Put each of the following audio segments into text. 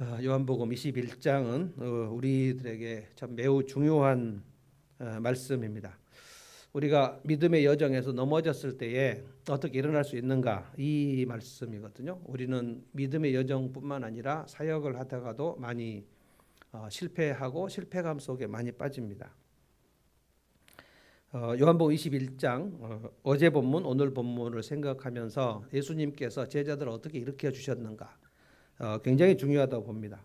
요한복음 21장은 우리들에게 참 매우 중요한 말씀입니다. 우리가 믿음의 여정에서 넘어졌을 때에 어떻게 일어날 수 있는가, 이 말씀이거든요. 우리는 믿음의 여정뿐만 아니라 사역을 하다가도 많이 실패하고 실패감 속에 많이 빠집니다. 요한복음 21장 어제 본문 오늘 본문을 생각하면서 예수님께서 제자들을 어떻게 일으켜 주셨는가, 굉장히 중요하다고 봅니다.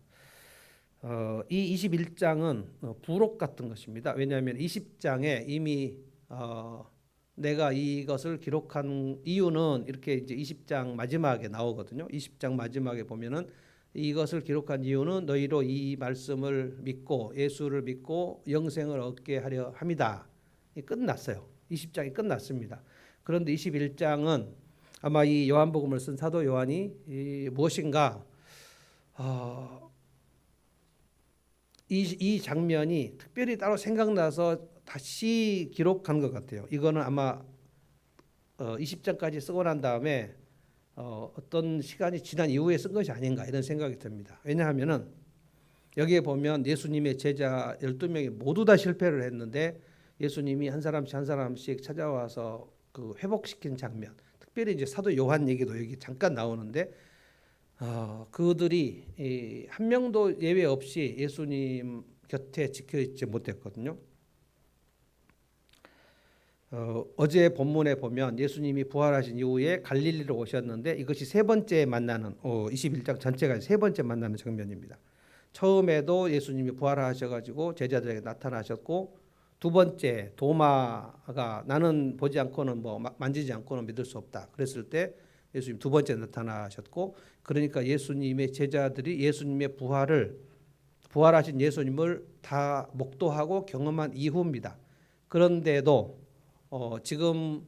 이 21장은 부록 같은 것입니다. 왜냐하면 20장에 이미 내가 이것을 기록한 이유는 이렇게 이제 20장 마지막에 나오거든요. 20장 마지막에 보면은 이것을 기록한 이유는 너희로 이 말씀을 믿고 예수를 믿고 영생을 얻게 하려 함이다. 끝났어요. 20장이 끝났습니다. 그런데 21장은 아마 이 요한복음을 쓴 사도 요한이 무엇인가 이 장면이 특별히 따로 생각나서 다시 기록한 것 같아요. 이거는 아마 20장까지 쓰고 난 다음에 어떤 시간이 지난 이후에 쓴 것이 아닌가 이런 생각이 듭니다. 왜냐하면은 여기에 보면 예수님의 제자 12명이 모두 다 실패를 했는데 예수님이 한 사람씩 한 사람씩 찾아와서 그 회복시킨 장면, 특별히 이제 사도 요한 얘기도 여기 잠깐 나오는데 그들이 한 명도 예외 없이 예수님 곁에 지켜 있지 못했거든요. 어제 본문에 보면 예수님이 부활하신 이후에 갈릴리로 오셨는데 이것이 세 번째 만나는 21장 전체가 세 번째 만나는 장면입니다. 처음에도 예수님이 부활하셔가지고 제자들에게 나타나셨고, 두 번째 도마가 나는 보지 않고는 만지지 않고는 믿을 수 없다 그랬을 때 예수님 두 번째 나타나셨고, 그러니까 예수님의 제자들이 예수님의 부활하신 예수님을 다 목도하고 경험한 이후입니다. 그런데도 지금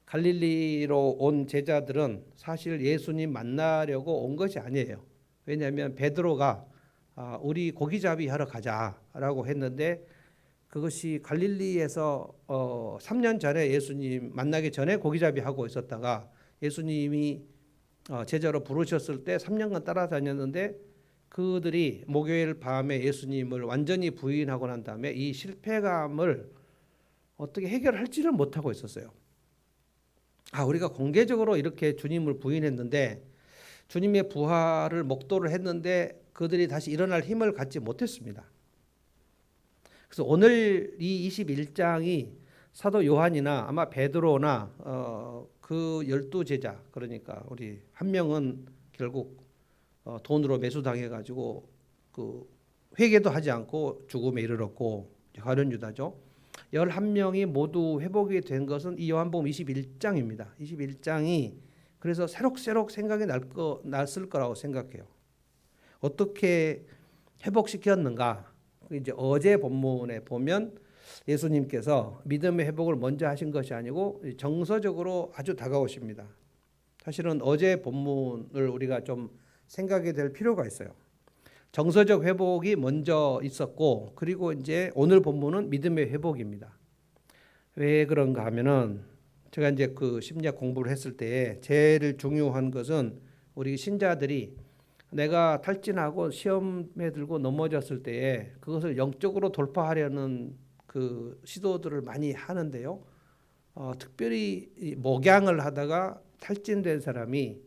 갈릴리로 온 제자들은 사실 예수님 만나려고 온 것이 아니에요. 왜냐하면 베드로가 우리 고기잡이 하러 가자라고 했는데 그것이 갈릴리에서 3년 전에 예수님 만나기 전에 고기잡이 하고 있었다가 예수님이 제자로 부르셨을 때 3년간 따라다녔는데 그들이 목요일 밤에 예수님을 완전히 부인하고 난 다음에 이 실패감을 어떻게 해결할지를 못하고 있었어요. 우리가 공개적으로 이렇게 주님을 부인했는데 주님의 부활을 목도를 했는데 그들이 다시 일어날 힘을 갖지 못했습니다. 그래서 오늘 이 21장이 사도 요한이나 아마 베드로나 그 12제자, 그러니까 우리 한 명은 결국 돈으로 매수당해가지고 그 회개도 하지 않고 죽음에 이르렀고 가룟 유다죠. 11명이 모두 회복이 된 것은 이 요한복음 21장입니다. 21장이 그래서 새록새록 생각이 났을 거라고 생각해요. 어떻게 회복시켰는가? 이제 어제 본문에 보면 예수님께서 믿음의 회복을 먼저 하신 것이 아니고 정서적으로 아주 다가오십니다. 사실은 어제 본문을 우리가 좀 생각이 될 필요가 있어요. 정서적 회복이 먼저 있었고, 그리고 이제 오늘 본문은 믿음의 회복입니다. 왜 그런가 하면은 제가 이제 그 심리학 공부를 했을 때 제일 중요한 것은 우리 신자들이 내가 탈진하고 시험에 들고 넘어졌을 때에 그것을 영적으로 돌파하려는 그 시도들을 많이 하는데요. 특별히 목양을 하다가 탈진된 사람이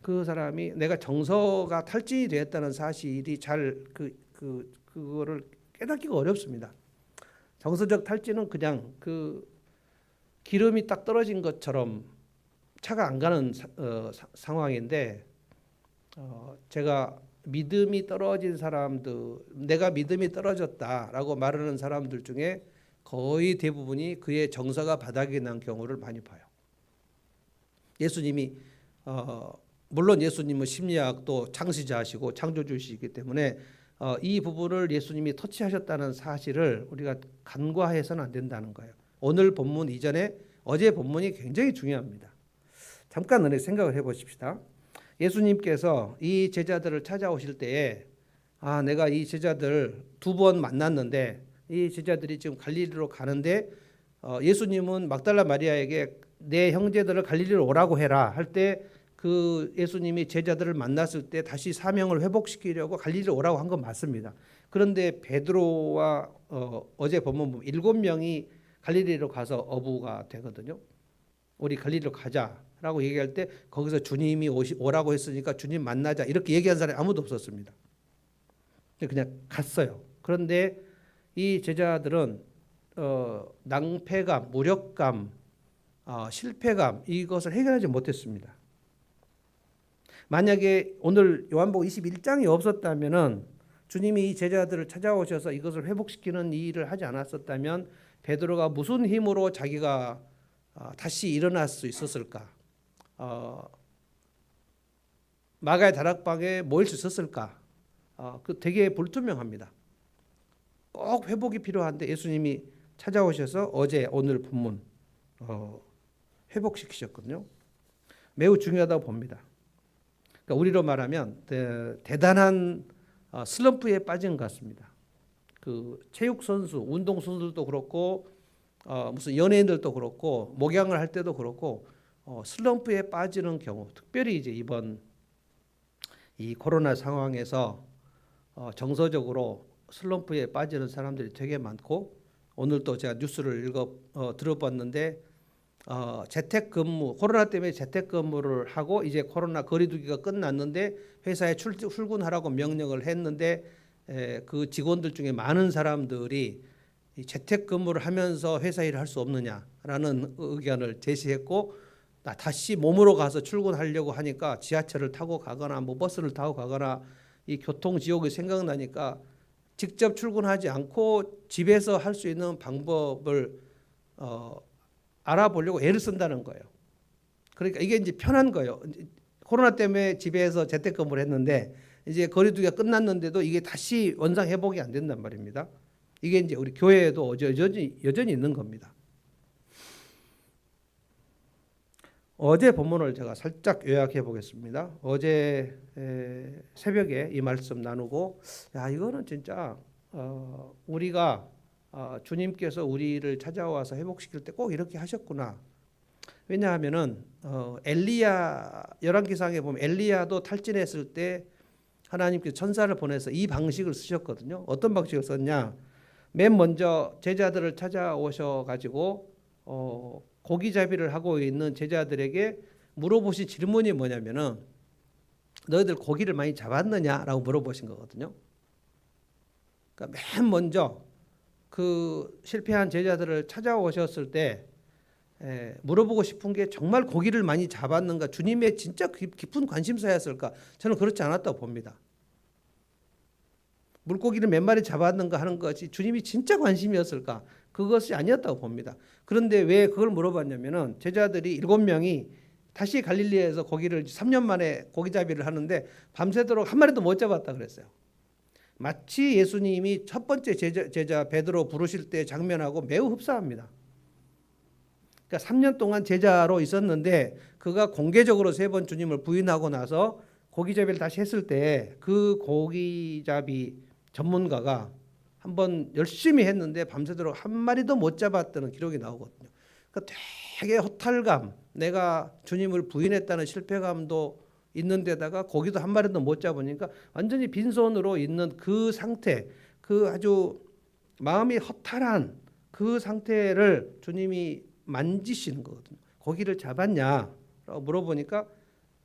그 사람이 내가 정서가 탈진이 되었다는 사실이 잘 그거를 깨닫기가 어렵습니다. 정서적 탈진은 그냥 그 기름이 딱 떨어진 것처럼 차가 안 가는 상황인데 제가 믿음이 떨어진 사람들, 내가 믿음이 떨어졌다라고 말하는 사람들 중에 거의 대부분이 그의 정서가 바닥이 난 경우를 많이 봐요. 예수님이 물론 예수님은 심리학도 창시자시고 창조주시기 때문에 이 부분을 예수님이 터치하셨다는 사실을 우리가 간과해서는 안 된다는 거예요. 오늘 본문 이전에 어제 본문이 굉장히 중요합니다. 잠깐 은혜 생각을 해보십시다. 예수님께서 이 제자들을 찾아오실 때에 내가 이 제자들 두 번 만났는데 이 제자들이 지금 갈릴리로 가는데 예수님은 막달라 마리아에게 내 형제들을 갈릴리로 오라고 해라 할 때 그 예수님이 제자들을 만났을 때 다시 사명을 회복시키려고 갈릴리로 오라고 한 건 맞습니다. 그런데 베드로와 어제 본문 7명이 갈릴리로 가서 어부가 되거든요. 우리 갈릴리로 가자라고 얘기할 때 거기서 주님이 오라고 했으니까 주님 만나자 이렇게 얘기한 사람이 아무도 없었습니다. 그냥 갔어요. 그런데 이 제자들은 낭패감, 무력감, 실패감 이것을 해결하지 못했습니다. 만약에 오늘 요한복음 21장이 없었다면은 주님이 이 제자들을 찾아오셔서 이것을 회복시키는 일을 하지 않았었다면 베드로가 무슨 힘으로 자기가 다시 일어날 수 있었을까? 마가의 다락방에 모일 수 있었을까? 그 되게 불투명합니다. 꼭 회복이 필요한데 예수님이 찾아오셔서 어제 오늘 본문 회복시키셨거든요. 매우 중요하다고 봅니다. 그러니까 우리로 말하면 대단한 슬럼프에 빠진 것 같습니다. 그 체육 선수, 운동 선수들도 그렇고 무슨 연예인들도 그렇고 목양을 할 때도 그렇고 슬럼프에 빠지는 경우, 특별히 이제 이번 이 코로나 상황에서 정서적으로 슬럼프에 빠지는 사람들이 되게 많고 오늘 또 제가 뉴스를 들어봤는데 재택근무, 코로나 때문에 재택근무를 하고 이제 코로나 거리두기가 끝났는데 회사에 출근하라고 명령을 했는데 그 직원들 중에 많은 사람들이 재택근무를 하면서 회사 일을 할 수 없느냐라는 의견을 제시했고 다시 몸으로 가서 출근하려고 하니까 지하철을 타고 가거나 뭐 버스를 타고 가거나 이 교통지옥이 생각나니까 직접 출근하지 않고 집에서 할 수 있는 방법을 알아보려고 애를 쓴다는 거예요. 그러니까 이게 이제 편한 거예요. 코로나 때문에 집에서 재택근무를 했는데 이제 거리두기가 끝났는데도 이게 다시 원상 회복이 안 된단 말입니다. 이게 이제 우리 교회에도 여전히 있는 겁니다. 어제 본문을 제가 살짝 요약해 보겠습니다. 어제 새벽에 이 말씀 나누고 이거는 진짜 우리가 주님께서 우리를 찾아와서 회복시킬 때 꼭 이렇게 하셨구나. 왜냐하면은 엘리야 열왕기상에 보면 엘리야도 탈진했을 때 하나님께서 천사를 보내서 이 방식을 쓰셨거든요. 어떤 방식을 썼냐? 맨 먼저 제자들을 찾아오셔 가지고 고기잡이를 하고 있는 제자들에게 물어보신 질문이 뭐냐면은 너희들 고기를 많이 잡았느냐라고 물어보신 거거든요. 그러니까 맨 먼저 그 실패한 제자들을 찾아오셨을 때 물어보고 싶은 게 정말 고기를 많이 잡았는가, 주님의 진짜 깊은 관심사였을까? 저는 그렇지 않았다고 봅니다. 물고기를 몇 마리 잡았는가 하는 것이 주님이 진짜 관심이었을까? 그것이 아니었다고 봅니다. 그런데 왜 그걸 물어봤냐면은 제자들이 7명이 다시 갈릴리에서 고기를 3년 만에 고기잡이를 하는데 밤새도록 한 마리도 못 잡았다 그랬어요. 마치 예수님이 첫 번째 제자 베드로 부르실 때 장면하고 매우 흡사합니다. 그러니까 3년 동안 제자로 있었는데 그가 공개적으로 3번 주님을 부인하고 나서 고기잡이를 다시 했을 때 그 고기잡이 전문가가 한번 열심히 했는데 밤새도록 한 마리도 못 잡았다는 기록이 나오거든요. 그러니까 되게 허탈감, 내가 주님을 부인했다는 실패감도 있는데다가 고기도 한 마리도 못 잡으니까 완전히 빈손으로 있는 그 상태, 그 아주 마음이 허탈한 그 상태를 주님이 만지시는 거거든요. 고기를 잡았냐라고 물어보니까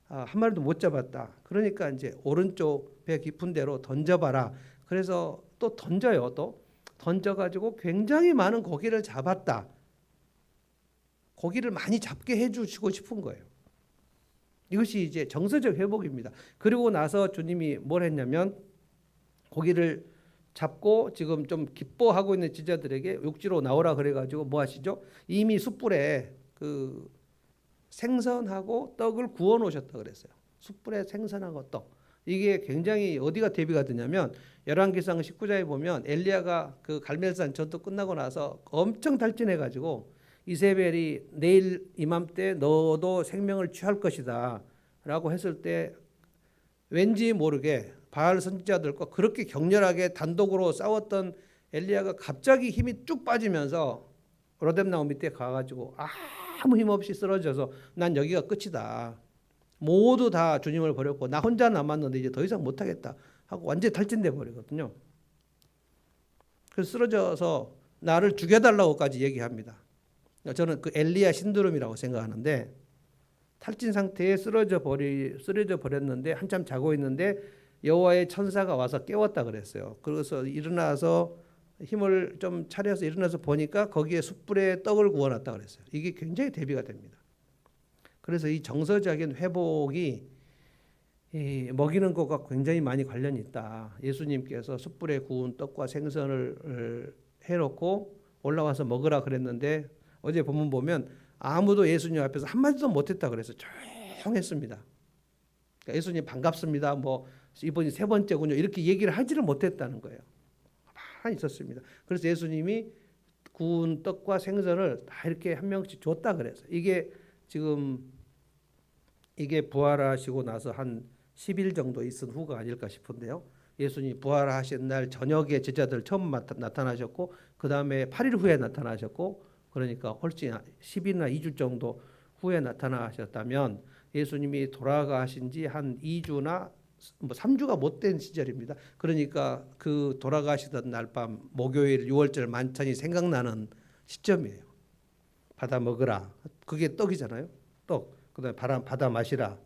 한 마리도 못 잡았다. 그러니까 이제 오른쪽 배 깊은 데로 던져봐라. 그래서 또 던져요. 또 던져가지고 굉장히 많은 고기를 잡았다. 고기를 많이 잡게 해주시고 싶은 거예요. 이것이 이제 정서적 회복입니다. 그리고 나서 주님이 뭘 했냐면 고기를 잡고 지금 좀 기뻐하고 있는 제자들에게 육지로 나오라 그래가지고 뭐 하시죠? 이미 숯불에 그 생선하고 떡을 구워 놓으셨다 그랬어요. 숯불에 생선하고 떡. 이게 굉장히 어디가 대비가 되냐면 열왕기상 19장에 보면 엘리야가 그 갈멜산 전투 끝나고 나서 엄청 탈진해가지고 이세벨이 내일 이맘때 너도 생명을 취할 것이다 라고 했을 때 왠지 모르게 바알 선지자들과 그렇게 격렬하게 단독으로 싸웠던 엘리야가 갑자기 힘이 쭉 빠지면서 로뎀나무 밑에 가가지고 아무 힘 없이 쓰러져서 난 여기가 끝이다 모두 다 주님을 버렸고 나 혼자 남았는데 이제 더 이상 못하겠다 하고 완전히 탈진돼 버리거든요. 그래서 쓰러져서 나를 죽여달라고까지 얘기합니다. 저는 그 엘리야 신드롬이라고 생각하는데 탈진 상태에 쓰러져 버렸는데 한참 자고 있는데 여호와의 천사가 와서 깨웠다 그랬어요. 그래서 일어나서 힘을 좀 차려서 일어나서 보니까 거기에 숯불에 떡을 구워놨다 그랬어요. 이게 굉장히 대비가 됩니다. 그래서 이 정서적인 회복이 먹이는 것과 굉장히 많이 관련이 있다. 예수님께서 숯불에 구운 떡과 생선을 해놓고 올라와서 먹으라 그랬는데 어제 본문 보면 아무도 예수님 앞에서 한마디도 못했다 그래서 조용했습니다. 그러니까 예수님 반갑습니다. 뭐 이번이 세 번째군요. 이렇게 얘기를 하지를 못했다는 거예요. 가만히 있었습니다. 그래서 예수님이 구운 떡과 생선을 다 이렇게 한 명씩 줬다 그래서 이게 부활하시고 나서 한 10일 정도 있은 후가 아닐까 싶은데요. 예수님이 부활하신 날 저녁에 제자들 처음 나타나셨고 그 다음에 8일 후에 나타나셨고 그러니까 훨씬 10일이나 2주 정도 후에 나타나셨다면 예수님이 돌아가신 지 한 2주나 뭐 3주가 못 된 시절입니다. 그러니까 그 돌아가시던 날 밤 목요일 6월절 만찬이 생각나는 시점이에요. 받아 먹으라. 그게 떡이잖아요. 떡. 그다음에 받아 마시라.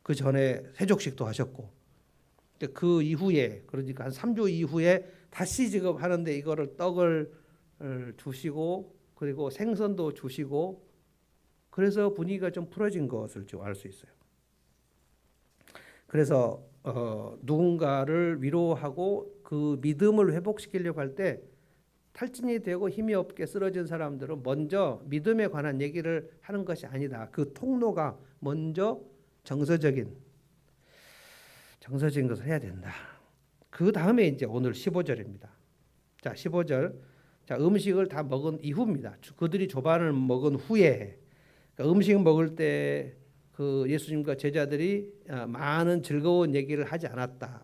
그 전에 세족식도 하셨고. 그 이후에 그러니까 한 3주 이후에 다시 지금 하는데 이거를 떡을 주시고 그리고 생선도 주시고 그래서 분위기가 좀 풀어진 것을 좀 알 수 있어요. 그래서 누군가를 위로하고 그 믿음을 회복시키려고 할 때 탈진이 되고 힘이 없게 쓰러진 사람들은 먼저 믿음에 관한 얘기를 하는 것이 아니다. 그 통로가 먼저 정서적인 것을 해야 된다. 그 다음에 이제 오늘 15절입니다. 자, 15절. 자, 음식을 다 먹은 이후입니다. 그들이 조반을 먹은 후에 그러니까 음식 먹을 때 그 예수님과 제자들이 많은 즐거운 얘기를 하지 않았다.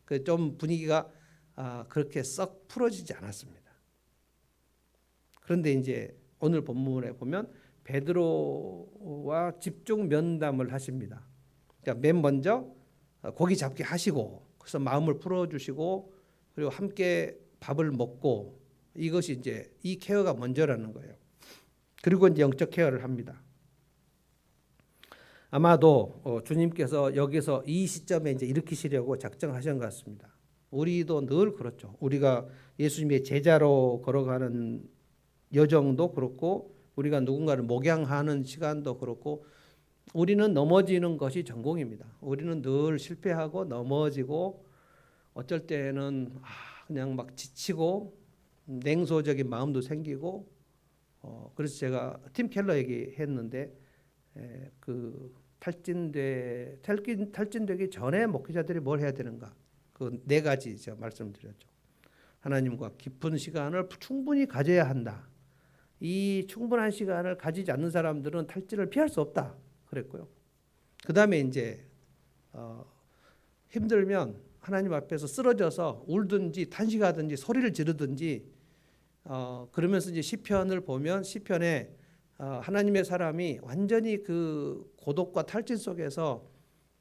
그 좀 분위기가 그렇게 썩 풀어지지 않았습니다. 그런데 이제 오늘 본문에 보면 베드로와 집중 면담을 하십니다. 그러니까 맨 먼저 고기 잡기 하시고 그래서 마음을 풀어주시고 그리고 함께 밥을 먹고 이것이 이제 이 케어가 먼저라는 거예요. 그리고 이제 영적 케어를 합니다. 아마도 주님께서 여기서 이 시점에 이제 일으키시려고 작정하신 것 같습니다. 우리도 늘 그렇죠. 우리가 예수님의 제자로 걸어가는 여정도 그렇고 우리가 누군가를 목양하는 시간도 그렇고 우리는 넘어지는 것이 전공입니다. 우리는 늘 실패하고 넘어지고 어쩔 때는 그냥 막 지치고 냉소적인 마음도 생기고 그래서 제가 팀 켈러 얘기했는데 그 탈진되기 전에 목회자들이 뭘 해야 되는가? 그 네 가지 제가 말씀드렸죠. 하나님과 깊은 시간을 충분히 가져야 한다. 이 충분한 시간을 가지지 않는 사람들은 탈진을 피할 수 없다. 그랬고요. 그 다음에 이제 힘들면 하나님 앞에서 쓰러져서 울든지 탄식하든지 소리를 지르든지 그러면서 이제 시편을 보면 시편에 하나님의 사람이 완전히 그 고독과 탈진 속에서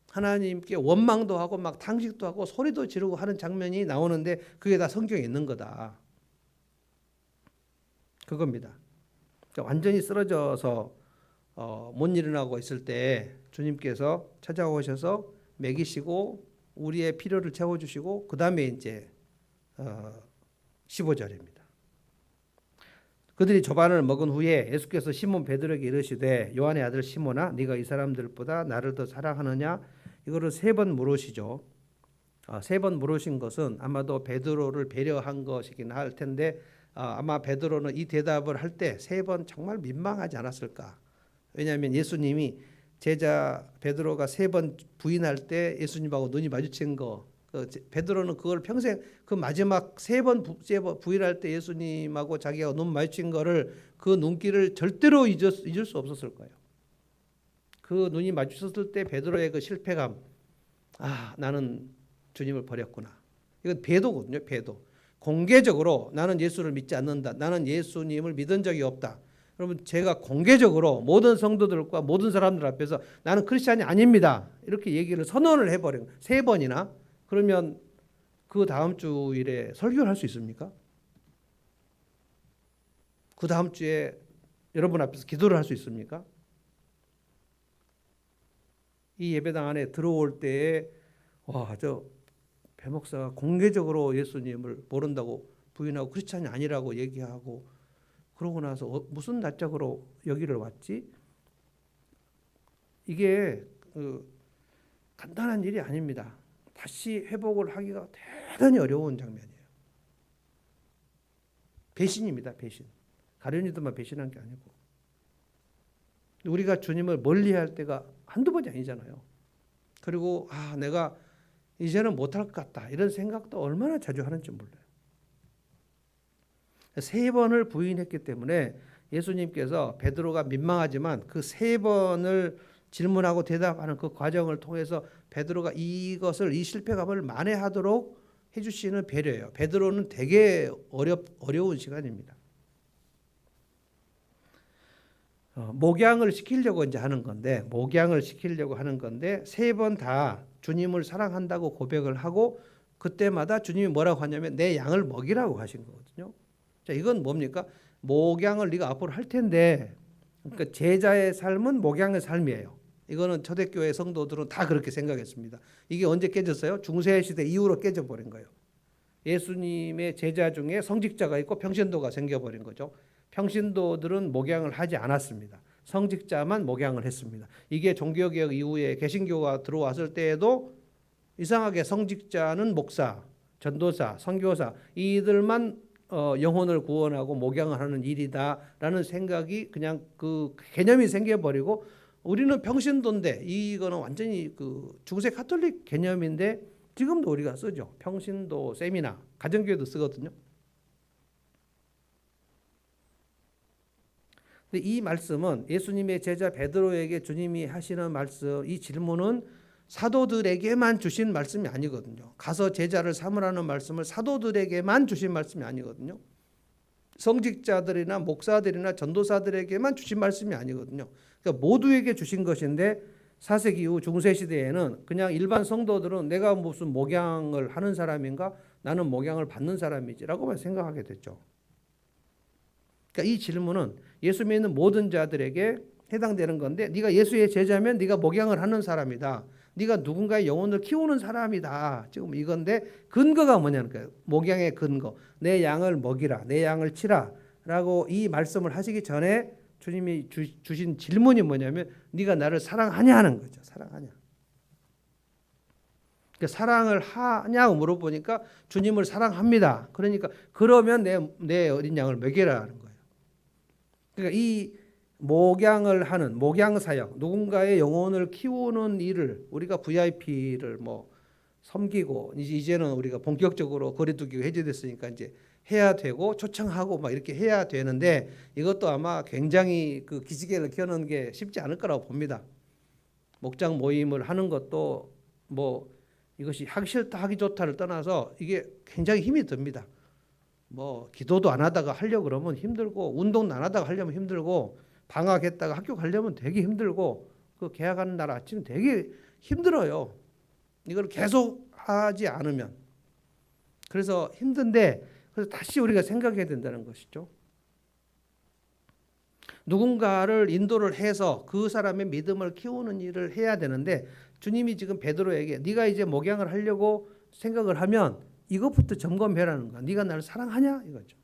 하나님께 원망도 하고 막 탄식도 하고 소리도 지르고 하는 장면이 나오는데 그게 다 성경에 있는 거다. 그겁니다. 그러니까 완전히 쓰러져서 못 일어나고 있을 때 주님께서 찾아오셔서 먹이시고 우리의 필요를 채워주시고 그 다음에 이제 15절입니다. 그들이 조반을 먹은 후에 예수께서 시몬 베드로에게 이르시되 요한의 아들 시몬아 네가 이 사람들보다 나를 더 사랑하느냐 이거를 3번 물으시죠. 3번 물으신 것은 아마도 베드로를 배려한 것이긴 할 텐데 아마 베드로는 이 대답을 할 때 3번 정말 민망하지 않았을까. 왜냐하면 예수님이 제자 베드로가 3번 부인할 때 예수님하고 눈이 마주친 거 베드로는 그걸 평생 그 마지막 3번 부인할 때 예수님하고 자기가 눈 마주친 거를 그 눈길을 절대로 잊을 수 없었을 거예요. 그 눈이 마주쳤을 때 베드로의 그 실패감, 나는 주님을 버렸구나. 이건 배도거든요. 배도. 공개적으로 나는 예수를 믿지 않는다. 나는 예수님을 믿은 적이 없다. 여러분 제가 공개적으로 모든 성도들과 모든 사람들 앞에서 나는 크리스찬이 아닙니다. 이렇게 얘기를 선언을 해버린 3번이나 그러면 그 다음 주일에 설교를 할 수 있습니까? 그 다음 주에 여러분 앞에서 기도를 할 수 있습니까? 이 예배당 안에 들어올 때에 저 배 목사가 공개적으로 예수님을 모른다고 부인하고 크리스찬이 아니라고 얘기하고 그러고 나서 무슨 낯짝으로 여기를 왔지? 이게 간단한 일이 아닙니다. 다시 회복을 하기가 대단히 어려운 장면이에요. 배신입니다. 배신. 가룟유다만 배신한 게 아니고 우리가 주님을 멀리할 때가 한두 번이 아니잖아요. 그리고 내가 이제는 못할 것 같다 이런 생각도 얼마나 자주 하는지 몰라요. 3번을 부인했기 때문에 예수님께서 베드로가 민망하지만 그 3번을 질문하고 대답하는 그 과정을 통해서 베드로가 이 실패감을 만회하도록 해주시는 배려예요. 베드로는 되게 어려운 시간입니다. 목양을 시키려고 이제 하는 건데, 3번 다 주님을 사랑한다고 고백을 하고 그때마다 주님이 뭐라고 하냐면 내 양을 먹이라고 하신 거거든요. 자, 이건 뭡니까? 목양을 네가 앞으로 할 텐데, 그러니까 제자의 삶은 목양의 삶이에요. 이거는 초대교회 성도들은 다 그렇게 생각했습니다. 이게 언제 깨졌어요? 중세시대 이후로 깨져버린 거예요. 예수님의 제자 중에 성직자가 있고 평신도가 생겨버린 거죠. 평신도들은 목양을 하지 않았습니다. 성직자만 목양을 했습니다. 이게 종교개혁 이후에 개신교가 들어왔을 때에도 이상하게 성직자는 목사, 전도사, 선교사 이들만 영혼을 구원하고 목양을 하는 일이다라는 생각이 그냥 그 개념이 생겨버리고 우리는 평신도인데 이거는 완전히 그 중세 가톨릭 개념인데 지금도 우리가 쓰죠. 평신도 세미나 가정교회도 쓰거든요. 근데 이 말씀은 예수님의 제자 베드로에게 주님이 하시는 말씀, 이 질문은 사도들에게만 주신 말씀이 아니거든요. 가서 제자를 삼으라는 말씀을 사도들에게만 주신 말씀이 아니거든요. 성직자들이나 목사들이나 전도사들에게만 주신 말씀이 아니거든요. 그러니까 모두에게 주신 것인데 4세기 이후 중세시대에는 그냥 일반 성도들은 내가 무슨 목양을 하는 사람인가? 나는 목양을 받는 사람이지라고만 생각하게 됐죠. 그러니까 이 질문은 예수 믿는 모든 자들에게 해당되는 건데 네가 예수의 제자면 네가 목양을 하는 사람이다. 네가 누군가의 영혼을 키우는 사람이다. 지금 이건데 근거가 뭐냐는 거예요. 목양의 근거. 내 양을 먹이라. 내 양을 치라. 라고 이 말씀을 하시기 전에 주님이 주신 질문이 뭐냐면 네가 나를 사랑하냐 하는 거죠. 사랑하냐. 그러니까 사랑을 하냐고 물어보니까 주님을 사랑합니다. 그러니까 그러면 내 어린 양을 먹이라 하는 거예요. 그러니까 이 목양을 하는 목양 사역, 누군가의 영혼을 키우는 일을 우리가 VIP를 뭐 섬기고 이제는 우리가 본격적으로 거리두기가 해제됐으니까 이제 해야 되고 초청하고 막 이렇게 해야 되는데 이것도 아마 굉장히 그 기지개를 켜는 게 쉽지 않을 거라고 봅니다. 목장 모임을 하는 것도 뭐 이것이 하기 싫다 하기 좋다를 떠나서 이게 굉장히 힘이 듭니다. 뭐 기도도 안 하다가 하려고 그러면 힘들고 운동도 안 하다가 하려면 힘들고 방학했다가 학교 가려면 되게 힘들고 그 개학하는 날 아침 되게 힘들어요. 이걸 계속 하지 않으면. 그래서 힘든데 그래서 다시 우리가 생각해야 된다는 것이죠. 누군가를 인도를 해서 그 사람의 믿음을 키우는 일을 해야 되는데 주님이 지금 베드로에게 네가 이제 목양을 하려고 생각을 하면 이것부터 점검해라는 거야. 네가 나를 사랑하냐 이거죠.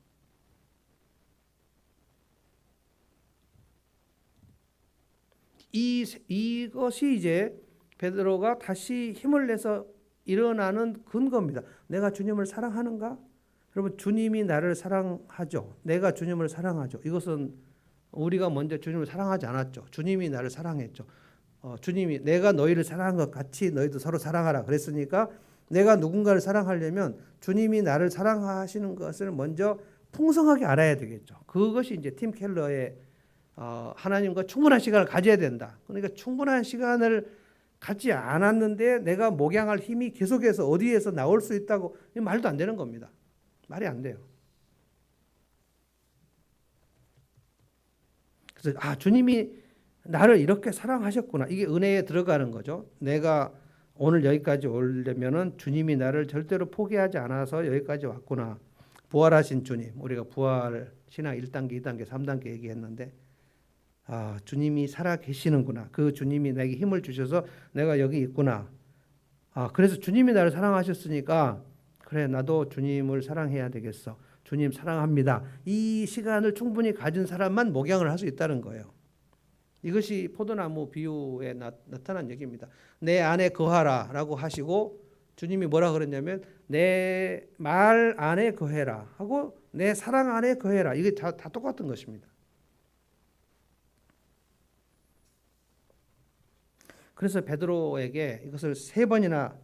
이것이 이제 베드로가 다시 힘을 내서 일어나는 근거입니다. 내가 주님을 사랑하는가? 여러분 주님이 나를 사랑하죠. 내가 주님을 사랑하죠. 이것은 우리가 먼저 주님을 사랑하지 않았죠. 주님이 나를 사랑했죠. 주님이 내가 너희를 사랑한 것 같이 너희도 서로 사랑하라 그랬으니까 내가 누군가를 사랑하려면 주님이 나를 사랑하시는 것을 먼저 풍성하게 알아야 되겠죠. 그것이 이제 팀 켈러의 하나님과 충분한 시간을 가져야 된다. 그러니까 충분한 시간을 갖지 않았는데 내가 목양할 힘이 계속해서 어디에서 나올 수 있다고 말도 안 되는 겁니다. 말이 안 돼요. 그래서 주님이 나를 이렇게 사랑하셨구나. 이게 은혜에 들어가는 거죠. 내가 오늘 여기까지 오려면은 주님이 나를 절대로 포기하지 않아서 여기까지 왔구나. 부활하신 주님, 우리가 부활 신앙 1단계, 2단계, 3단계 얘기했는데 주님이 살아 계시는구나. 그 주님이 내게 힘을 주셔서 내가 여기 있구나. 그래서 주님이 나를 사랑하셨으니까 그래 나도 주님을 사랑해야 되겠어. 주님 사랑합니다. 이 시간을 충분히 가진 사람만 목양을 할 수 있다는 거예요. 이것이 포도나무 비유에 나타난 얘기입니다. 내 안에 거하라 라고 하시고 주님이 뭐라 그랬냐면 내 말 안에 거해라 하고 내 사랑 안에 거해라. 이게 다 똑같은 것입니다. 그래서 베드로에게 이것을 3번이나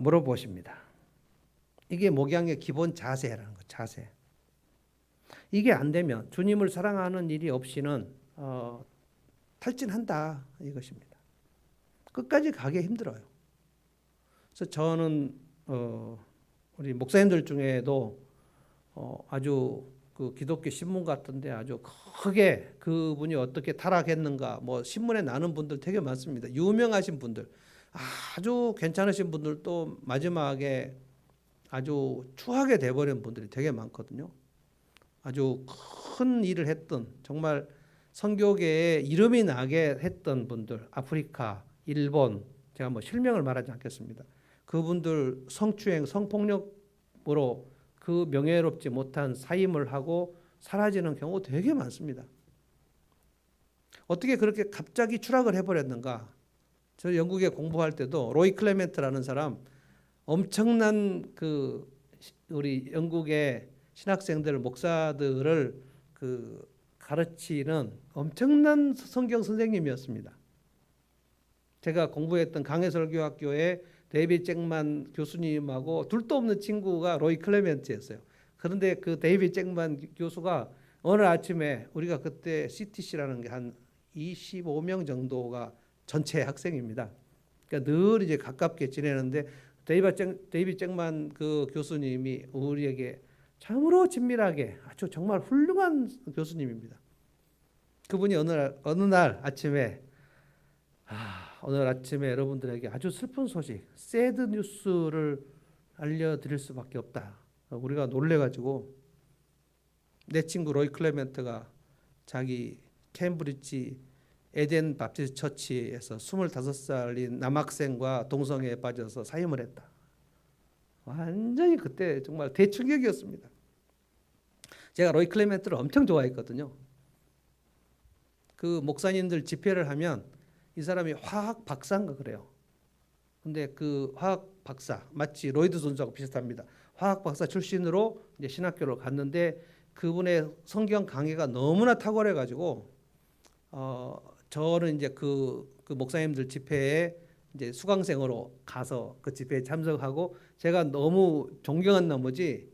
물어보십니다. 이게 목양의 기본 자세라는 거, 자세. 이게 안 되면 주님을 사랑하는 일이 없이는 탈진한다 이것입니다. 끝까지 가기 힘들어요. 그래서 저는 우리 목사님들 중에도 아주 그 기독교 신문 같은데 아주 크게 그분이 어떻게 타락했는가 뭐 신문에 나는 분들 되게 많습니다. 유명하신 분들, 아주 괜찮으신 분들도 마지막에 아주 추하게 돼버린 분들이 되게 많거든요. 아주 큰 일을 했던 정말 선교계에 이름이 나게 했던 분들, 아프리카, 일본, 제가 뭐 실명을 말하지 않겠습니다. 그분들 성추행, 성폭력으로 그 명예롭지 못한 사임을 하고 사라지는 경우 되게 많습니다. 어떻게 그렇게 갑자기 추락을 해버렸는가? 저 영국에 공부할 때도 로이 클레멘트라는 사람 엄청난 그 우리 영국의 신학생들, 목사들을 그 가르치는 엄청난 성경 선생님이었습니다. 제가 공부했던 강해설교학교에 데이비드 잭만 교수님하고 둘도 없는 친구가 로이 클레멘트였어요. 그런데 그 데이비드 잭만 교수가 어느 아침에 우리가 그때 CTC라는 게 한 25명 정도가 전체 학생입니다. 그러니까 늘 이제 가깝게 지내는데 데이비드 잭만 그 교수님이 우리에게 참으로 친밀하게 아주 정말 훌륭한 교수님입니다. 그분이 어느 날 아침에 오늘 아침에 여러분들에게 아주 슬픈 소식, 새드 뉴스를 알려드릴 수밖에 없다. 우리가 놀래가지고 내 친구 로이 클레멘트가 자기 캠브리지 에덴 바프티스트 처치에서 25살인 남학생과 동성애에 빠져서 사임을 했다. 완전히 그때 정말 대충격이었습니다. 제가 로이 클레멘트를 엄청 좋아했거든요. 그 목사님들 집회를 하면 이 사람이 화학 박사인가 그래요. 근데 그 화학 박사 마치 로이드 존스하고 비슷합니다. 화학 박사 출신으로 이제 신학교를 갔는데 그분의 성경 강의가 너무나 탁월해 가지고 저는 이제 그 목사님들 집회에 이제 수강생으로 가서 그 집회에 참석하고 제가 너무 존경한 나머지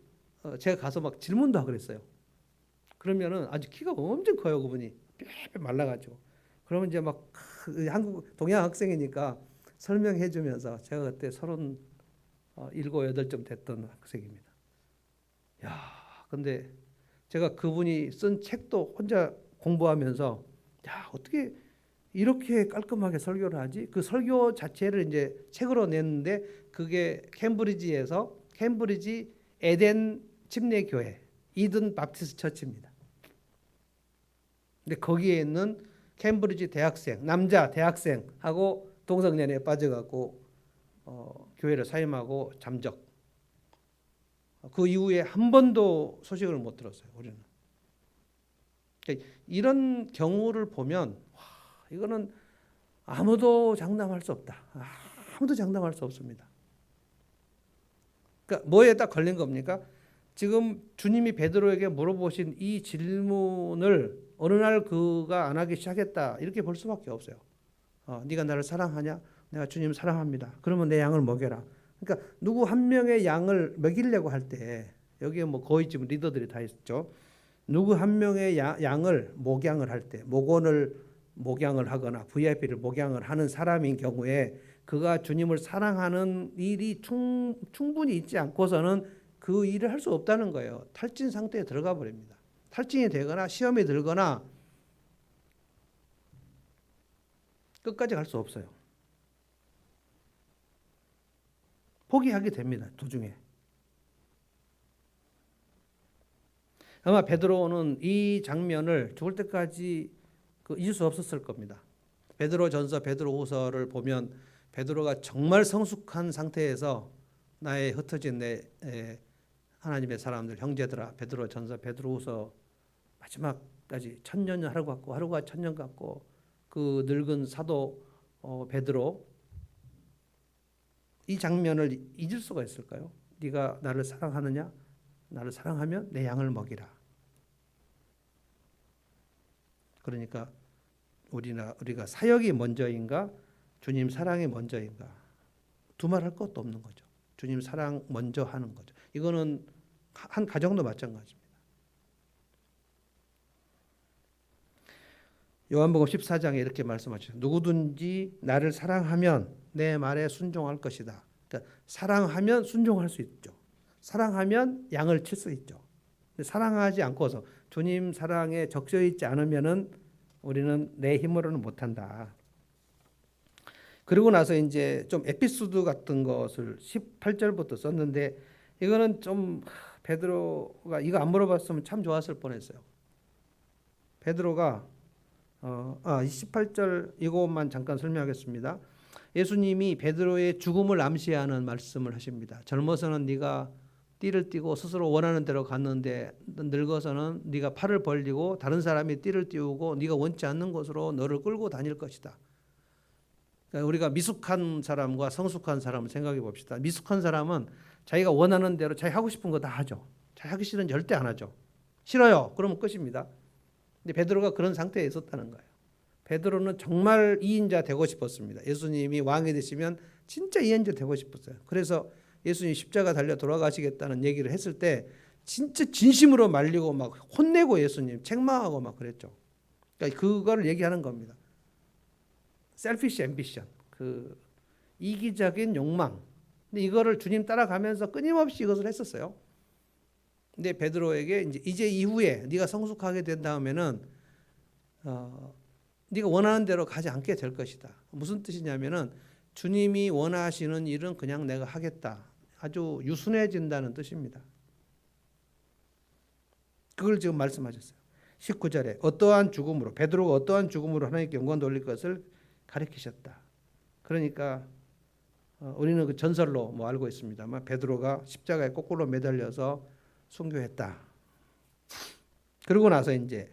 제가 가서 막 질문도 하고 그랬어요. 그러면은 아주 키가 엄청 커요 그분이 빽빽 말라가지고 그러면 이제 막 한국 동양 학생이니까 설명해주면서 제가 그때 37, 8점 됐던 학생입니다. 야, 근데 제가 그분이 쓴 책도 혼자 공부하면서 야 어떻게 이렇게 깔끔하게 설교를 하지? 그 설교 자체를 이제 책으로 냈는데 그게 캠브리지 에덴 침례교회 이든 바프티스트 처치입니다. 근데 거기에 있는 캠브리지 대학생, 남자 대학생하고 동성연애에 빠져갖고 교회를 사임하고 잠적. 그 이후에 한 번도 소식을 못 들었어요. 우리는. 그러니까 이런 경우를 보면 이거는 아무도 장담할 수 없다. 아무도 장담할 수 없습니다. 그러니까 뭐에 딱 걸린 겁니까? 지금 주님이 베드로에게 물어보신 이 질문을 어느 날 그가 안 하기 시작했다. 이렇게 볼 수밖에 없어요. 네가 나를 사랑하냐? 내가 주님 사랑합니다. 그러면 내 양을 먹여라. 그러니까 누구 한 명의 양을 먹이려고 할 때 여기에 뭐 거의 지금 리더들이 다 있죠. 누구 한 명의 양을 목양을 할 때 목원을 목양을 하거나 VIP를 목양을 하는 사람인 경우에 그가 주님을 사랑하는 일이 충분히 있지 않고서는 그 일을 할 수 없다는 거예요. 탈진 상태에 들어가 버립니다. 탈진이 되거나 시험에 들거나 끝까지 갈 수 없어요. 포기하게 됩니다. 도중에. 아마 베드로는 이 장면을 죽을 때까지 잊을 수 없었을 겁니다. 베드로전서, 베드로후서를 보면 베드로가 정말 성숙한 상태에서 나의 흩어진 내 하나님의 사람들 형제들아, 베드로전서, 베드로후서 마지막까지 천년 하루 같고 하루가 천년 같고 그 늙은 사도 베드로, 이 장면을 잊을 수가 있을까요? 네가 나를 사랑하느냐? 나를 사랑하면 내 양을 먹이라. 그러니까 우리가 사역이 먼저인가 주님 사랑이 먼저인가 두말할 것도 없는 거죠. 주님 사랑 먼저 하는 거죠. 이거는 한 가정도 마찬가지입니다. 요한복음 14장에 이렇게 말씀하셨어요. 누구든지 나를 사랑하면 내 말에 순종할 것이다. 그러니까 사랑하면 순종할 수 있죠. 사랑하면 양을 칠 수 있죠. 사랑하지 않고서 주님 사랑에 적셔 있지 않으면은 우리는 내 힘으로는 못한다. 그리고 나서 이제 좀 에피소드 같은 것을 18절부터 썼는데 이거는 좀 베드로가 이거 안 물어봤으면 참 좋았을 뻔했어요. 베드로가 18절 이것만 잠깐 설명하겠습니다. 예수님이 베드로의 죽음을 암시하는 말씀을 하십니다. 젊어서는 네가 띠를 띠고 스스로 원하는 대로 갔는데 늙어서는 네가 팔을 벌리고 다른 사람이 띠를 띠우고 네가 원치 않는 곳으로 너를 끌고 다닐 것이다. 그러니까 우리가 미숙한 사람과 성숙한 사람을 생각해 봅시다. 미숙한 사람은 자기가 원하는 대로 자기 하고 싶은 거 다 하죠. 자기 하기 싫은 절대 안 하죠. 싫어요. 그러면 끝입니다. 근데 베드로가 그런 상태에 있었다는 거예요. 베드로는 정말 2인자 되고 싶었습니다. 예수님이 왕이 되시면 진짜 2인자 되고 싶었어요. 그래서 예수님이 십자가 달려 돌아가시겠다는 얘기를 했을 때 진짜 진심으로 말리고 막 혼내고 예수님 책망하고 막 그랬죠. 그러니까 그거를 얘기하는 겁니다. 셀피시 앰비션, 그 이기적인 욕망. 근데 이거를 주님 따라가면서 끊임없이 이것을 했었어요. 근데 베드로에게 이제 이후에 네가 성숙하게 된 다음에는 네가 원하는 대로 가지 않게 될 것이다. 무슨 뜻이냐면은 주님이 원하시는 일은 그냥 내가 하겠다. 아주 유순해진다는 뜻입니다. 그걸 지금 말씀하셨어요. 19절에 어떠한 죽음으로 베드로가 어떠한 죽음으로 하나님께 영광 돌릴 것을 가르치셨다. 그러니까 우리는 그 전설로 알고 있습니다만 베드로가 십자가에 거꾸로 매달려서 순교했다. 그러고 나서 이제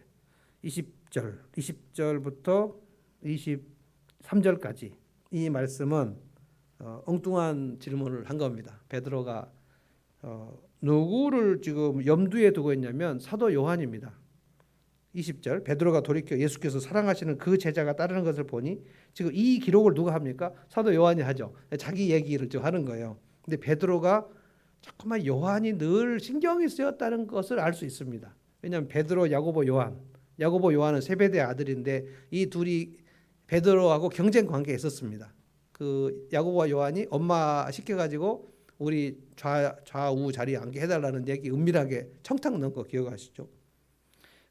20절부터 23절까지 이 말씀은 엉뚱한 질문을 한 겁니다. 베드로가 누구를 지금 염두에 두고 있냐면 사도 요한입니다. 20절 베드로가 돌이켜 예수께서 사랑하시는 그 제자가 따르는 것을 보니 지금 이 기록을 누가 합니까? 사도 요한이 하죠. 자기 얘기를 좀 하는 거예요. 근데 베드로가 자꾸만 요한이 늘 신경이 쓰였다는 것을 알 수 있습니다. 왜냐하면 베드로, 야고보, 요한은 세베대의 아들인데 이 둘이 베드로하고 경쟁 관계에 있었습니다. 그 야고보와 요한이 엄마 시켜가지고 우리 좌우 자리에 앉게 해달라는 얘기 은밀하게 청탁 넣은 거 기억하시죠?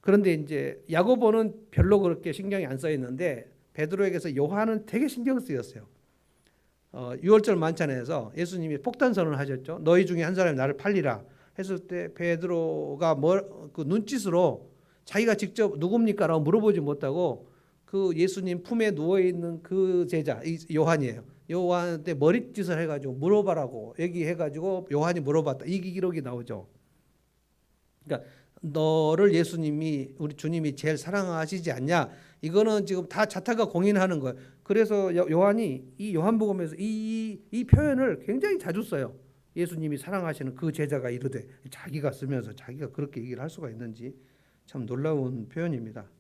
그런데 이제 야고보는 별로 그렇게 신경이 안 써 있는데 베드로에게서 요한은 되게 신경 쓰였어요. 6월절 만찬에서 예수님이 폭탄 선언을 하셨죠. 너희 중에 한 사람이 나를 팔리라 했을 때 베드로가 그 눈짓으로 자기가 직접 누굽니까라고 물어보지 못하고 그 예수님 품에 누워 있는 그 제자 요한이에요. 요한한테 머릿짓을 해가지고 물어봐라고 얘기해가지고 요한이 물어봤다. 이 기록이 나오죠. 그러니까 너를 예수님이 우리 주님이 제일 사랑하시지 않냐? 이거는 지금 다 자타가 공인하는 거예요. 그래서 요한이 이 요한복음에서 이 표현을 굉장히 자주 써요. 예수님이 사랑하시는 그 제자가 이르되 자기가 쓰면서 자기가 그렇게 얘기를 할 수가 있는지 참 놀라운 표현입니다.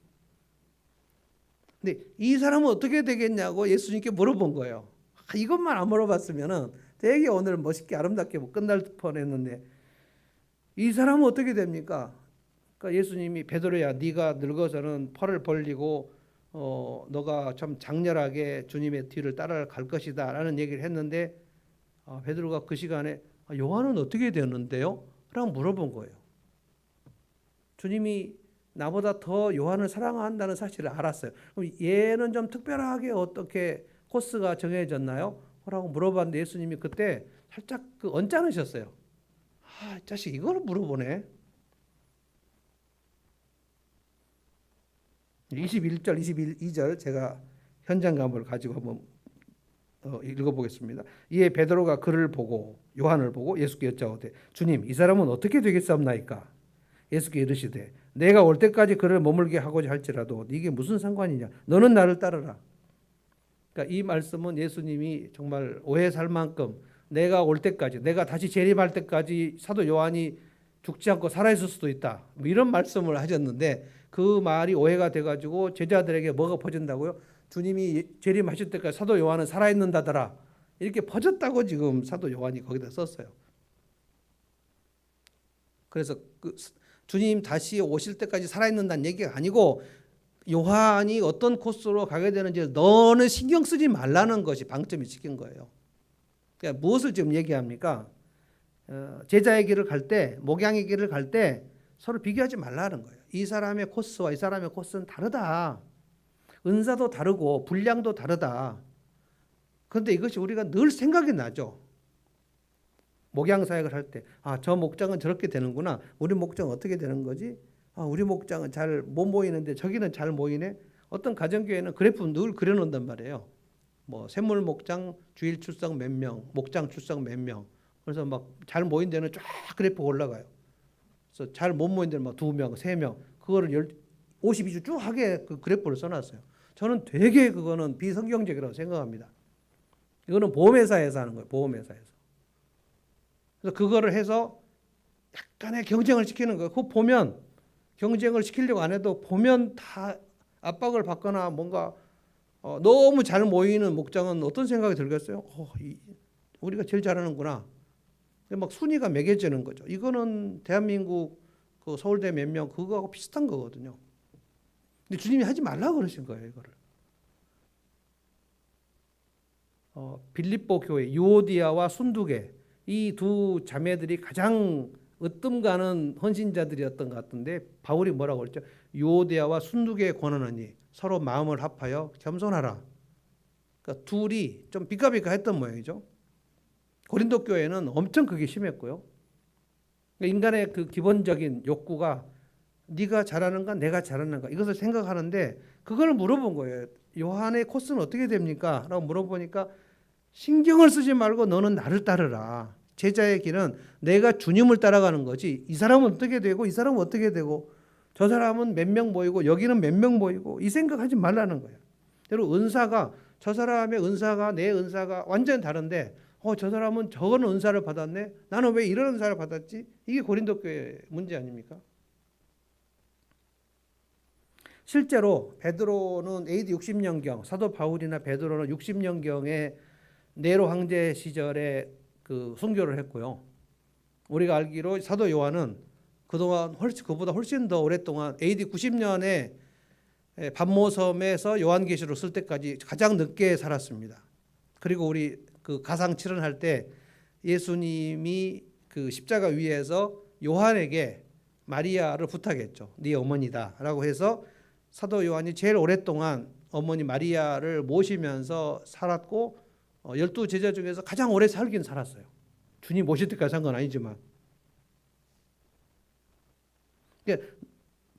근데 이 사람은 어떻게 되겠냐고 예수님께 물어본 거예요. 이것만 안 물어봤으면은 되게 오늘 멋있게 아름답게 끝날 뻔했는데 이 사람은 어떻게 됩니까? 그러니까 예수님이 베드로야 네가 늙어서는 팔을 벌리고 너가 참 장렬하게 주님의 뒤를 따라갈 것이다 라는 얘기를 했는데 베드로가 그 시간에 요한은 어떻게 되었는데요? 라고 물어본 거예요. 주님이 나보다 더 요한을 사랑한다는 사실을 알았어요. 그럼 얘는 좀 특별하게 어떻게 코스가 정해졌나요? 라고 물어봤는데 예수님이 그때 살짝 그 언짢으셨어요. 아, 자식 이걸 물어보네. 21절, 22절 제가 현장감을 가지고 한번 읽어보겠습니다. 이에 베드로가 그를 보고 요한을 보고 예수께 여짜오되 주님 이 사람은 어떻게 되겠사옵나이까? 예수께 이르시되 내가 올 때까지 그를 머물게 하고자 할지라도 이게 무슨 상관이냐? 너는 나를 따르라. 그러니까 이 말씀은 예수님이 정말 오해 살 만큼 내가 올 때까지, 내가 다시 재림할 때까지 사도 요한이 죽지 않고 살아있을 수도 있다. 뭐 이런 말씀을 하셨는데 그 말이 오해가 돼가지고 제자들에게 뭐가 퍼진다고요? 주님이 재림하실 때까지 사도 요한은 살아있는다더라. 이렇게 퍼졌다고 지금 사도 요한이 거기다 썼어요. 그래서 그 주님 다시 오실 때까지 살아있는다는 얘기가 아니고 요한이 어떤 코스로 가게 되는지 너는 신경 쓰지 말라는 것이 방점이 찍힌 거예요. 그러니까 무엇을 지금 얘기합니까? 제자의 길을 갈 때, 목양의 길을 갈 때 서로 비교하지 말라는 거예요. 이 사람의 코스와 이 사람의 코스는 다르다. 은사도 다르고 분량도 다르다. 그런데 이것이 우리가 늘 생각이 나죠. 목양 사역을 할 때, 아, 저 목장은 저렇게 되는구나. 우리 목장은 어떻게 되는 거지? 아, 우리 목장은 잘 못 모이는데 저기는 잘 모이네. 어떤 가정교회는 그래프 늘 그려놓는단 말이에요. 뭐 샘물 목장 주일 출석 몇 명, 목장 출석 몇 명. 그래서 막 잘 모인 데는 쫙 그래프가 올라가요. 그래서 잘 못 모인 데는 막 2명, 3명. 그거를 52주 쭉 하게 그 그래프를 써놨어요. 저는 되게 그거는 비성경적이라고 생각합니다. 이거는 보험회사에서 하는 거예요. 보험회사에서. 그래서 그거를 해서 약간의 경쟁을 시키는 거예요. 그거 보면 경쟁을 시키려고 안 해도 보면 다 압박을 받거나 뭔가 너무 잘 모이는 목장은 어떤 생각이 들겠어요? 우리가 제일 잘하는구나. 막 순위가 매겨지는 거죠. 이거는 대한민국 그 서울대 몇 명 그거하고 비슷한 거거든요. 근데 주님이 하지 말라고 그러신 거예요, 이거를. 빌립보 교회 유오디아와 순두계 이 두 자매들이 가장 으뜸 가는 헌신자들이었던 것 같은데 바울이 뭐라고 그랬죠? 유오디아와 순두계에 권하노니 서로 마음을 합하여 겸손하라. 그러니까 둘이 좀 비까비까했던 모양이죠. 고린도 교회는 엄청 그게 심했고요. 그러니까 인간의 그 기본적인 욕구가 네가 잘하는가 내가 잘하는가 이것을 생각하는데 그걸 물어본 거예요. 요한의 코스는 어떻게 됩니까? 라고 물어보니까 신경을 쓰지 말고 너는 나를 따르라. 제자의 길은 내가 주님을 따라가는 거지 이 사람은 어떻게 되고 이 사람은 어떻게 되고 저 사람은 몇 명 모이고 여기는 몇 명 모이고 이 생각하지 말라는 거예요. 여러분 은사가 저 사람의 은사가 내 은사가 완전히 다른데 저 사람은 저런 은사를 받았네. 나는 왜 이런 은사를 받았지? 이게 고린도 교회 문제 아닙니까? 실제로 베드로는 AD 60년경 사도 바울이나 베드로는 60년경에 네로 황제 시절에 그 순교를 했고요. 우리가 알기로 사도 요한은 그동안 그보다 훨씬 더 오랫동안 AD 90년에 반모섬에서 요한계시록 쓸 때까지 가장 늦게 살았습니다. 그리고 우리 그 가상 칠언할 때 예수님이 그 십자가 위에서 요한에게 마리아를 부탁했죠. 네 어머니다라고 해서 사도 요한이 제일 오랫동안 어머니 마리아를 모시면서 살았고 12제자 중에서 가장 오래 살긴 살았어요. 주님 모실 때까지 산 건 아니지만. 그러니까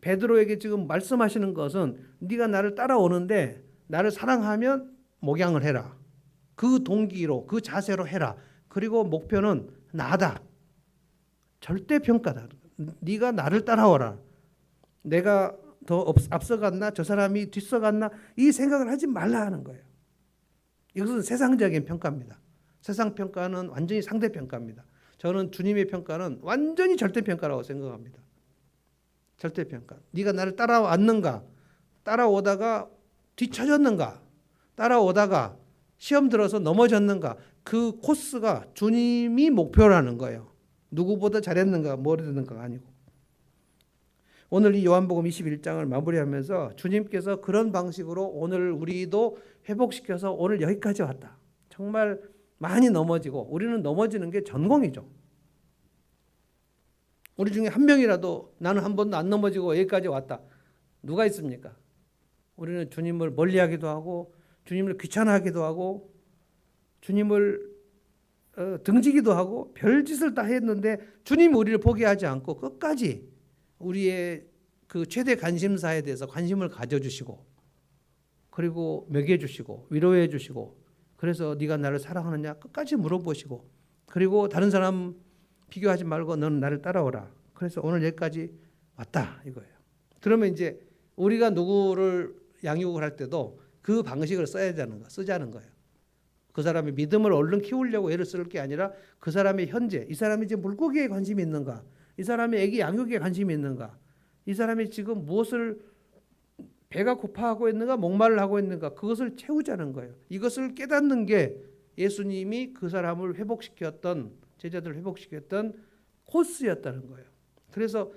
베드로에게 지금 말씀하시는 것은 네가 나를 따라오는데 나를 사랑하면 목양을 해라. 그 동기로 그 자세로 해라. 그리고 목표는 나다. 절대평가다. 네가 나를 따라오라. 내가 더 앞서갔나 저 사람이 뒤서갔나 이 생각을 하지 말라 하는 거예요. 이것은 세상적인 평가입니다. 세상 평가는 완전히 상대평가입니다. 저는 주님의 평가는 완전히 절대평가라고 생각합니다. 절대평가. 네가 나를 따라왔는가? 따라오다가 뒤처졌는가? 따라오다가 시험 들어서 넘어졌는가? 그 코스가 주님이 목표라는 거예요. 누구보다 잘했는가 뭐랬는가가 아니고. 오늘 이 요한복음 21장을 마무리하면서 주님께서 그런 방식으로 오늘 우리도 회복시켜서 오늘 여기까지 왔다. 정말 많이 넘어지고 우리는 넘어지는 게 전공이죠. 우리 중에 한 명이라도 나는 한 번도 안 넘어지고 여기까지 왔다. 누가 있습니까? 우리는 주님을 멀리하기도 하고 주님을 귀찮아하기도 하고 주님을 등지기도 하고 별짓을 다 했는데 주님이 우리를 포기하지 않고 끝까지 우리의 그 최대 관심사에 대해서 관심을 가져주시고 그리고 먹여주시고 위로해 주시고 그래서 네가 나를 사랑하느냐 끝까지 물어보시고 그리고 다른 사람 비교하지 말고 너는 나를 따라오라. 그래서 오늘 여기까지 왔다 이거예요. 그러면 이제 우리가 누구를 양육을 할 때도 그 방식을 쓰자는 거예요. 그 사람의 믿음을 얼른 키우려고 애를 쓸 게 아니라 그 사람의 현재, 이 사람이 이제 물고기에 관심이 있는가, 이 사람이 애기 양육에 관심이 있는가, 이 사람이 지금 무엇을 배가 고파하고 있는가, 목말을 하고 있는가, 그것을 채우자는 거예요. 이것을 깨닫는 게 예수님이 그 사람을 회복시켰던, 제자들을 회복시켰던 코스였다는 거예요. 그래서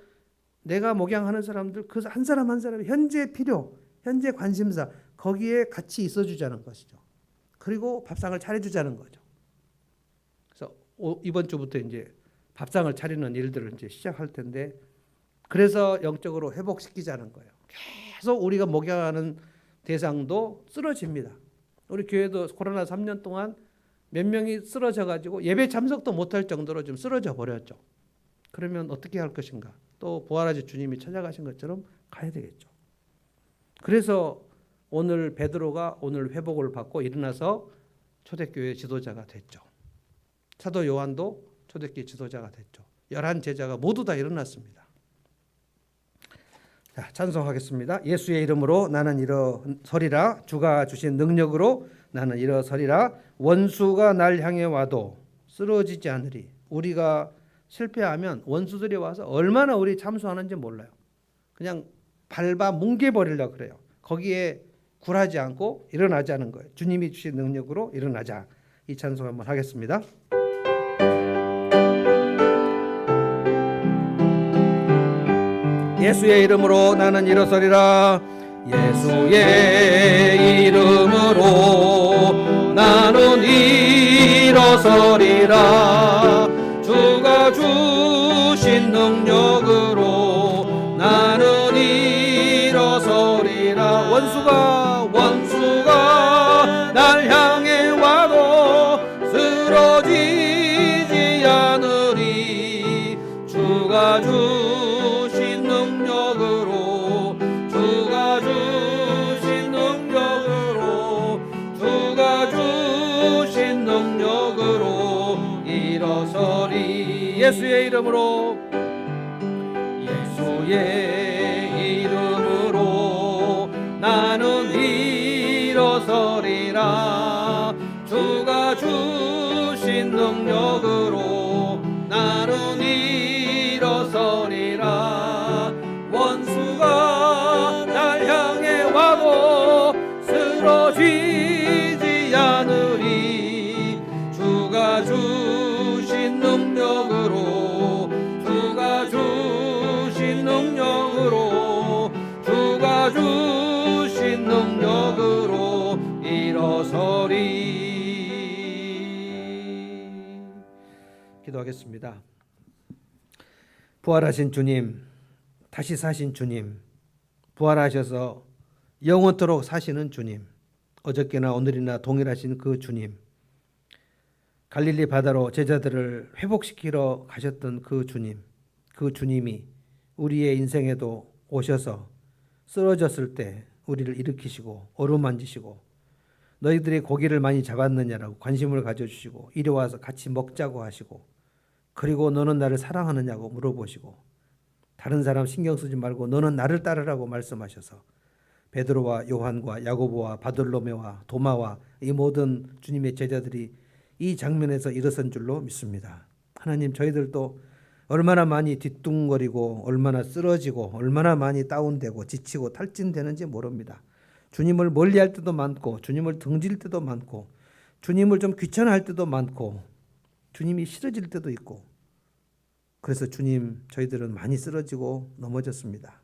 내가 목양하는 사람들, 그 한 사람 한 사람의 현재 필요, 현재 관심사, 거기에 같이 있어주자는 것이죠. 그리고 밥상을 차려주자는 거죠. 그래서 이번 주부터 이제 밥상을 차리는 일들을 이제 시작할 텐데, 그래서 영적으로 회복시키자는 거예요. 계속 우리가 목양하는 대상도 쓰러집니다. 우리 교회도 코로나 3년 동안 몇 명이 쓰러져 가지고 예배 참석도 못할 정도로 좀 쓰러져 버렸죠. 그러면 어떻게 할 것인가? 또 부활하신 주님이 찾아가신 것처럼 가야 되겠죠. 그래서 오늘 베드로가 오늘 회복을 받고 일어나서 초대교회 지도자가 됐죠. 사도 요한도 초대교회 지도자가 됐죠. 11 제자가 모두 다 일어났습니다. 자, 찬송하겠습니다. 예수의 이름으로 나는 일어서리라. 주가 주신 능력으로 나는 일어서리라. 원수가 날 향해 와도 쓰러지지 않으리. 우리가 실패하면 원수들이 와서 얼마나 우리 참수하는지 몰라요. 그냥 밟아 뭉개버리려고 그래요. 거기에 굴하지 않고 일어나자는 거예요. 주님이 주신 능력으로 일어나자. 이 찬송 한번 하겠습니다. 예수의 이름으로 나는 일어서리라. 예수의 이름으로 나는 일어서리라. 주가 주신 능력으로 나는 일어서리라. 원수가 날 향해 와도 쓰러지지 않으리. 주가 주신 능력으로 일어서리. 예수의 이름으로 나는 일어서리라. 주가 주신 능력으로 나는 일어서리라. 원수가 날 향해 와도 쓰러지지 않으리. 주가 주신 능력으로 일어서리. 기도하겠습니다. 부활하신 주님, 다시 사신 주님, 부활하셔서 영원토록 사시는 주님, 어저께나 오늘이나 동일하신 그 주님, 갈릴리 바다로 제자들을 회복시키러 가셨던 그 주님, 그 주님이 우리의 인생에도 오셔서 쓰러졌을 때 우리를 일으키시고 어루만지시고 너희들이 고기를 많이 잡았느냐라고 관심을 가져주시고 이리 와서 같이 먹자고 하시고 그리고 너는 나를 사랑하느냐고 물어보시고 다른 사람 신경 쓰지 말고 너는 나를 따르라고 말씀하셔서 베드로와 요한과 야고보와 바돌로메와 도마와 이 모든 주님의 제자들이 이 장면에서 일어선 줄로 믿습니다. 하나님, 저희들도 얼마나 많이 뒤뚱거리고 얼마나 쓰러지고 얼마나 많이 다운되고 지치고 탈진되는지 모릅니다. 주님을 멀리할 때도 많고 주님을 등질 때도 많고 주님을 좀 귀찮아할 때도 많고 주님이 싫어질 때도 있고 그래서 주님, 저희들은 많이 쓰러지고 넘어졌습니다.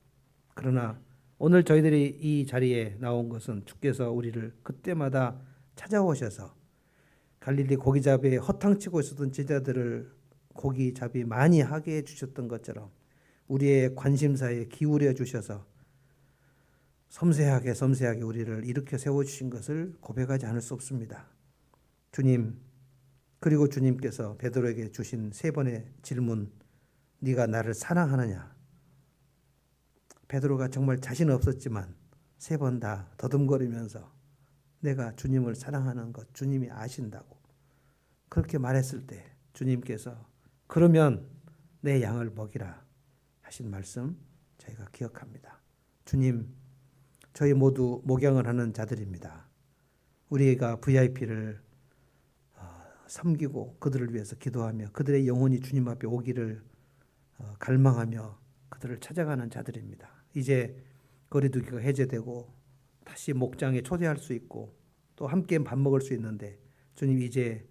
그러나 오늘 저희들이 이 자리에 나온 것은 주께서 우리를 그때마다 찾아오셔서 갈릴리 고기잡이에 허탕치고 있었던 제자들을 고기잡이 많이 하게 해주셨던 것처럼 우리의 관심사에 기울여 주셔서 섬세하게 섬세하게 우리를 일으켜 세워주신 것을 고백하지 않을 수 없습니다. 주님, 그리고 주님께서 베드로에게 주신 세 번의 질문, 네가 나를 사랑하느냐? 베드로가 정말 자신 없었지만 세 번 다 더듬거리면서 내가 주님을 사랑하는 것 주님이 아신다고 그렇게 말했을 때 주님께서 그러면 내 양을 먹이라 하신 말씀 저희가 기억합니다. 주님, 저희 모두 목양을 하는 자들입니다. 우리가 VIP를 섬기고 그들을 위해서 기도하며 그들의 영혼이 주님 앞에 오기를 갈망하며 그들을 찾아가는 자들입니다. 이제 거리두기가 해제되고 다시 목장에 초대할 수 있고 또 함께 밥 먹을 수 있는데 주님 이제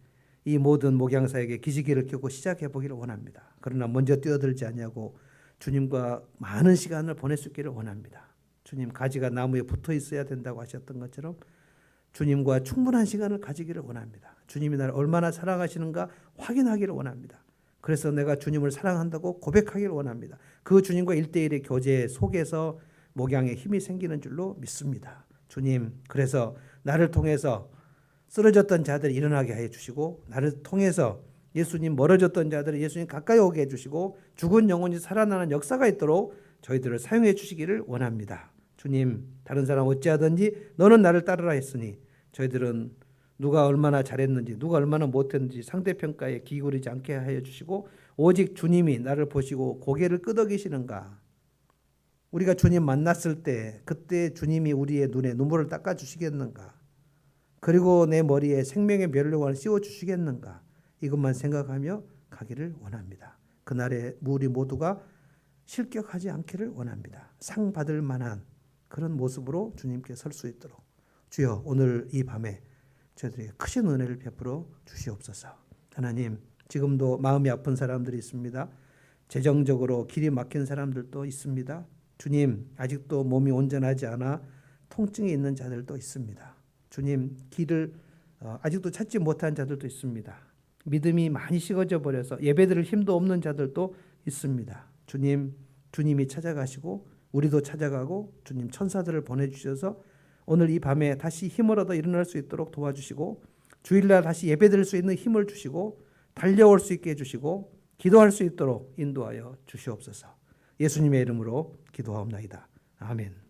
이 모든 목양사에게 기지개를 켜고 시작해 보기를 원합니다. 그러나 먼저 뛰어들지 않냐고 주님과 많은 시간을 보낼 수 있기를 원합니다. 주님 가지가 나무에 붙어 있어야 된다고 하셨던 것처럼 주님과 충분한 시간을 가지기를 원합니다. 주님이 나를 얼마나 사랑하시는가 확인하기를 원합니다. 그래서 내가 주님을 사랑한다고 고백하기를 원합니다. 그 주님과 1대1의 교제 속에서 목양에 힘이 생기는 줄로 믿습니다. 주님, 그래서 나를 통해서 쓰러졌던 자들이 일어나게 해 주시고 나를 통해서 예수님 멀어졌던 자들을 예수님 가까이 오게 해주시고 죽은 영혼이 살아나는 역사가 있도록 저희들을 사용해 주시기를 원합니다. 주님, 다른 사람 어찌하든지 너는 나를 따르라 했으니 저희들은 누가 얼마나 잘했는지 누가 얼마나 못했는지 상대평가에 기울이지 않게 하여 주시고 오직 주님이 나를 보시고 고개를 끄덕이시는가. 우리가 주님 만났을 때 그때 주님이 우리의 눈에 눈물을 닦아 주시겠는가. 그리고 내 머리에 생명의 면류관을 씌워 주시겠는가. 이것만 생각하며 가기를 원합니다. 그날에 우리 모두가 실격하지 않기를 원합니다. 상 받을 만한 그런 모습으로 주님께 설 수 있도록 주여 오늘 이 밤에 저희들에게 크신 은혜를 베풀어 주시옵소서. 하나님, 지금도 마음이 아픈 사람들이 있습니다. 재정적으로 길이 막힌 사람들도 있습니다. 주님, 아직도 몸이 온전하지 않아 통증이 있는 자들도 있습니다. 주님, 길을 아직도 찾지 못한 자들도 있습니다. 믿음이 많이 식어져 버려서 예배드릴 힘도 없는 자들도 있습니다. 주님, 주님이 찾아가시고 우리도 찾아가고 주님 천사들을 보내주셔서 오늘 이 밤에 다시 힘을 얻어 일어날 수 있도록 도와주시고 주일날 다시 예배드릴 수 있는 힘을 주시고 달려올 수 있게 해주시고 기도할 수 있도록 인도하여 주시옵소서. 예수님의 이름으로 기도하옵나이다. 아멘.